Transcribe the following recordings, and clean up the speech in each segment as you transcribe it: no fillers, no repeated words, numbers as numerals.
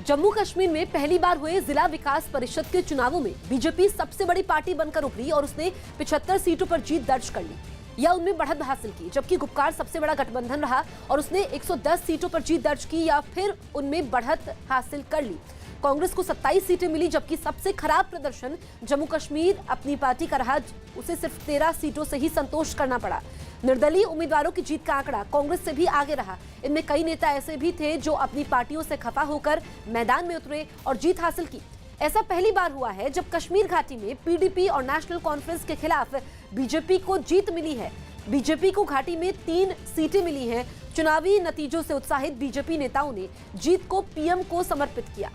जम्मू कश्मीर में पहली बार हुए जिला विकास परिषद के चुनावों में बीजेपी सबसे बड़ी पार्टी बनकर उभरी और उसने 75 सीटों पर जीत दर्ज कर ली या उनमें बढ़त हासिल की, जबकि गुपकार सबसे बड़ा गठबंधन रहा और उसने 110 सीटों पर जीत दर्ज की या फिर उनमें बढ़त हासिल कर ली। कांग्रेस को 27 सीटें मिली, जबकि सबसे खराब प्रदर्शन जम्मू कश्मीर अपनी पार्टी का रहा, उसे सिर्फ 13 सीटों से ही संतोष करना पड़ा। निर्दलीय उम्मीदवारों की जीत का आंकड़ा कांग्रेस से भी आगे रहा। इनमें कई नेता ऐसे भी थे जो अपनी पार्टियों से खफा होकर मैदान में उतरे और जीत हासिल की। ऐसा पहली बार हुआ है जब कश्मीर घाटी में पीडीपी और नेशनल कॉन्फ्रेंस के खिलाफ बीजेपी को जीत मिली है। बीजेपी को घाटी में 3 सीटें मिली हैं। चुनावी नतीजों से उत्साहित बीजेपी नेताओं ने जीत को पीएम को समर्पित किया।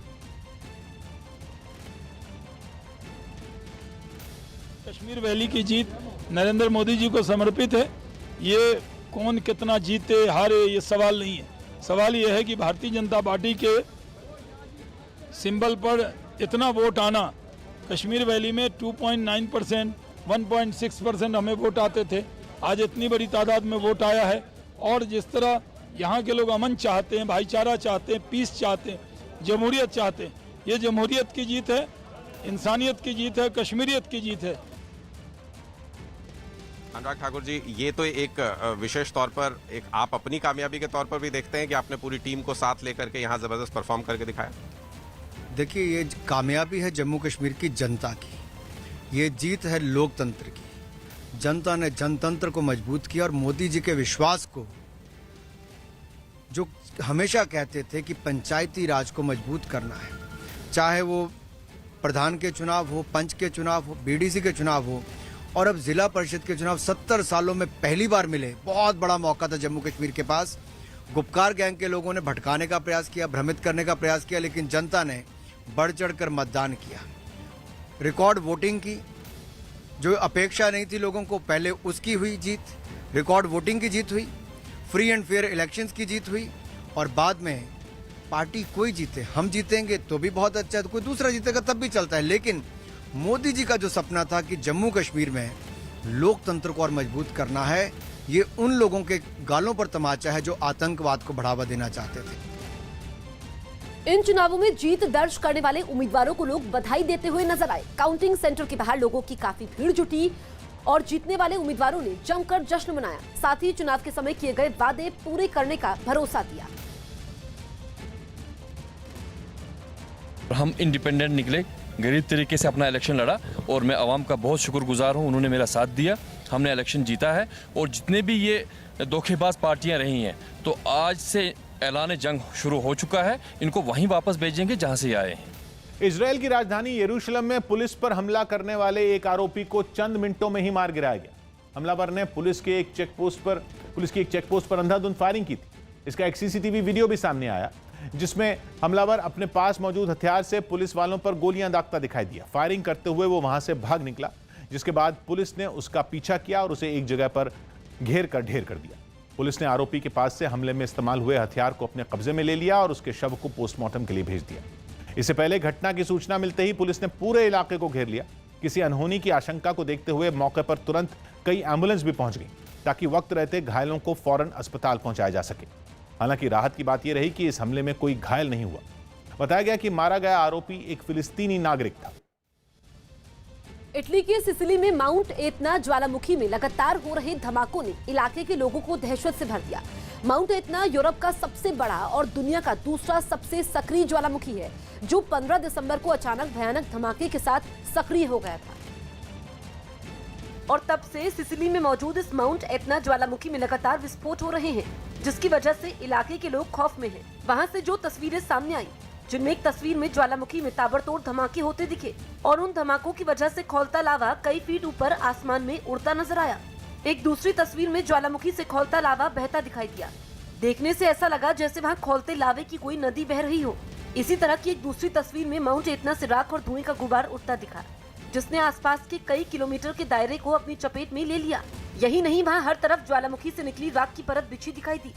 कश्मीर वैली की जीत नरेंद्र मोदी जी को समर्पित है। ये कौन कितना जीते हारे ये सवाल नहीं है। सवाल ये है कि भारतीय जनता पार्टी के सिंबल पर इतना वोट आना। कश्मीर वैली में 2.9%, 1.6% हमें वोट आते थे, आज इतनी बड़ी तादाद में वोट आया है। और जिस तरह यहाँ के लोग अमन चाहते हैं, भाईचारा चाहते हैं, पीस चाहते हैं, जमहूरियत चाहते हैं, ये जमहूरियत की जीत है, इंसानियत की जीत है, कश्मीरियत की जीत है। अनुराग ठाकुर जी, ये तो एक विशेष तौर पर एक आप अपनी कामयाबी के तौर पर भी देखते हैं कि आपने पूरी टीम को साथ लेकर के यहाँ जबरदस्त परफॉर्म करके दिखाया। देखिए, ये कामयाबी है जम्मू कश्मीर की जनता की, ये जीत है लोकतंत्र की। जनता ने जनतंत्र को मजबूत किया और मोदी जी के विश्वास को, जो हमेशा कहते थे कि पंचायती राज को मजबूत करना है, चाहे वो प्रधान के चुनाव हो, पंच के चुनाव हो, बीडीसी के चुनाव हो और अब जिला परिषद के चुनाव 70 सालों में पहली बार मिले। बहुत बड़ा मौका था जम्मू कश्मीर के पास। गुपकार गैंग के लोगों ने भटकाने का प्रयास किया, भ्रमित करने का प्रयास किया, लेकिन जनता ने बढ़ चढ़कर मतदान किया। रिकॉर्ड वोटिंग की, जो अपेक्षा नहीं थी लोगों को, पहले उसकी हुई जीत, रिकॉर्ड वोटिंग की जीत हुई, फ्री एंड फेयर इलेक्शंस की जीत हुई और बाद में पार्टी कोई जीते, हम जीतेंगे तो भी बहुत अच्छा है, तो कोई दूसरा जीतेगा तब भी चलता है। लेकिन मोदी जी का जो सपना था कि जम्मू कश्मीर में लोकतंत्र को और मजबूत करना है, ये उन लोगों के गालों पर तमाचा है जो आतंकवाद को बढ़ावा देना चाहते थे। इन चुनावों में जीत दर्ज करने वाले उम्मीदवारों को लोग बधाई देते हुए नजर आए। काउंटिंग सेंटर के बाहर लोगों की काफी भीड़ जुटी और जीतने वाले उम्मीदवारों ने जमकर जश्न मनाया। साथ ही चुनाव के समय किए गए वादे पूरे करने का भरोसा दिया। हम इंडिपेंडेंट निकले, गरीब तरीके से अपना इलेक्शन लड़ा और मैं आवाम का बहुत शुक्रगुजार हूं, उन्होंने मेरा साथ दिया, हमने इलेक्शन जीता है। और जितने भी ये धोखेबाज पार्टियां रही हैं, तो आज से ऐलान जंग शुरू हो चुका है, इनको वहीं वापस भेजेंगे जहां से आए हैं। इजराइल की राजधानी यरूशलेम में पुलिस पर हमला करने वाले एक आरोपी को चंद मिनटों में ही मार गिराया गया। हमलावर ने पुलिस की एक चेकपोस्ट पर अंधाधुंध फायरिंग की थी। इसका एक सीसीटीवी वीडियो भी सामने आया, जिसमें हमलावर अपने पास मौजूद हथियार से पुलिस वालों पर गोलियां दागता दिखाई दिया। फायरिंग करते हुए वो वहां से भाग निकला, जिसके बाद पुलिस ने उसका पीछा किया और उसे एक जगह पर घेर कर ढेर कर दिया। पुलिस ने आरोपी के पास से हमले में इस्तेमाल हुए हथियार को अपने कब्जे में ले लिया और उसके शव को पोस्टमार्टम के लिए भेज दिया। इससे पहले घटना की सूचना मिलते ही पुलिस ने पूरे इलाके को घेर लिया। किसी अनहोनी की आशंका को देखते हुए मौके पर तुरंत कई एम्बुलेंस भी पहुंच गई, ताकि वक्त रहते घायलों को फौरन अस्पताल पहुंचाया जा सके। हालांकि राहत की बात यह रही कि इस हमले में कोई घायल नहीं हुआ। बताया गया कि मारा गया आरोपी एक फिलिस्तीनी नागरिक था। इटली के सिसिली में माउंट एतना ज्वालामुखी में लगातार हो रहे धमाकों ने इलाके के लोगों को दहशत से भर दिया। माउंट एतना यूरोप का सबसे बड़ा और दुनिया का दूसरा सबसे सक्रिय ज्वालामुखी है, जो 15 दिसंबर को अचानक भयानक धमाके के साथ सक्रिय हो गया था। और तब से सिसिली में मौजूद इस माउंट एतना ज्वालामुखी में लगातार विस्फोट हो रहे हैं, जिसकी वजह से इलाके के लोग खौफ में हैं। वहां से जो तस्वीरें सामने आई, जिनमें एक तस्वीर में ज्वालामुखी में ताबड़तोड़ धमाके होते दिखे और उन धमाकों की वजह से खौलता लावा कई फीट ऊपर आसमान में उड़ता नजर आया। एक दूसरी तस्वीर में ज्वालामुखी से खौलता लावा बहता दिखाई दिया। देखने से ऐसा लगा जैसे वहाँ खौलते लावे की कोई नदी बह रही हो। इसी तरह की एक दूसरी तस्वीर में माउंट एतना से राख और धुएं का गुबार उठता दिखा, जिसने आसपास के कई किलोमीटर के दायरे को अपनी चपेट में ले लिया। यही नहीं, वहाँ हर तरफ ज्वालामुखी से निकली राख की परत बिछी दिखाई दी।